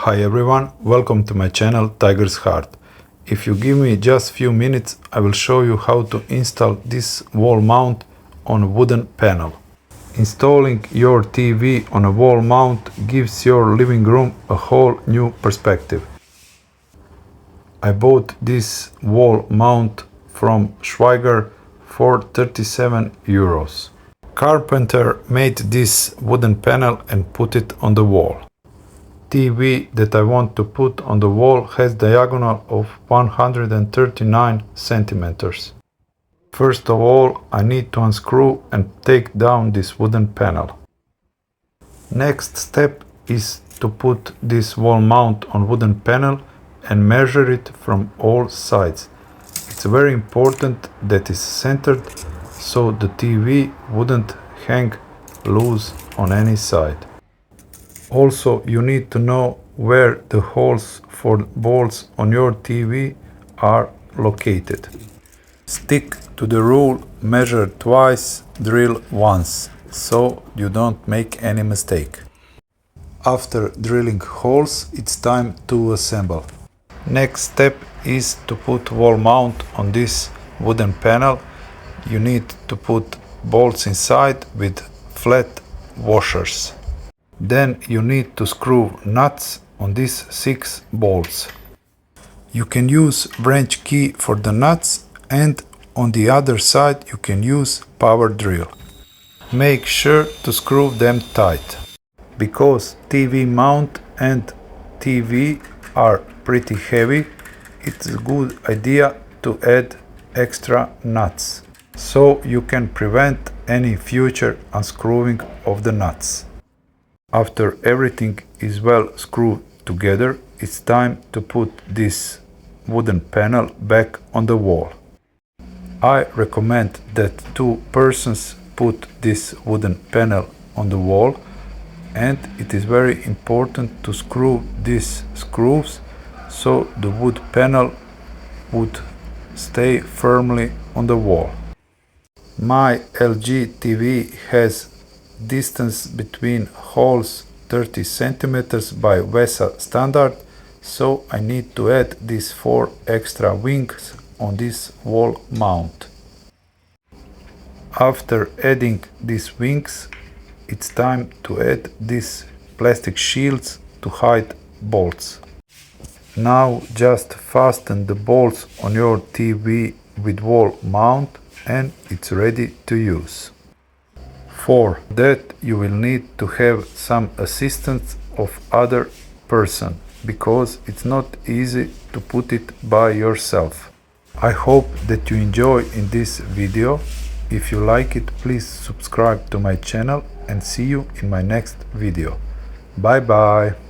Hi everyone, welcome to my channel Tiger's Heart. If you give me just few minutes, I will show you how to install this wall mount on a wooden panel. Installing your TV on a wall mount gives your living room a whole new perspective. I bought this wall mount from SCHWAIGER for 37 euros. Carpenter made this wooden panel and put it on the wall. TV that I want to put on the wall has diagonal of 139 centimeters. First of all, I need to unscrew and take down this wooden panel. Next step is to put this wall mount on wooden panel and measure it from all sides. It's very important that it's centered so the TV wouldn't hang loose on any side. Also, you need to know where the holes for bolts on your TV are located. Stick to the rule, measure twice, drill once, so you don't make any mistake. After drilling holes, it's time to assemble. Next step is to put wall mount on this wooden panel. You need to put bolts inside with flat washers. Then you need to screw nuts on these 6 bolts. You can use wrench key for the nuts, and on the other side you can use power drill. Make sure to screw them tight. Because TV mount and TV are pretty heavy, it's a good idea to add extra nuts, so you can prevent any future unscrewing of the nuts. After everything is well screwed together, it's time to put this wooden panel back on the wall. I recommend that 2 persons put this wooden panel on the wall, and it is very important to screw these screws so the wood panel would stay firmly on the wall. My LG TV has distance between holes 30 centimeters by VESA standard, so I need to add these 4 extra wings on this wall mount. After adding these wings, it's time to add these plastic shields to hide bolts. Now just fasten the bolts on your TV with wall mount and it's ready to use. For that you will need to have some assistance of other person, because it's not easy to put it by yourself. I hope that you enjoy in this video. If you like it, please subscribe to my channel and see you in my next video. Bye bye.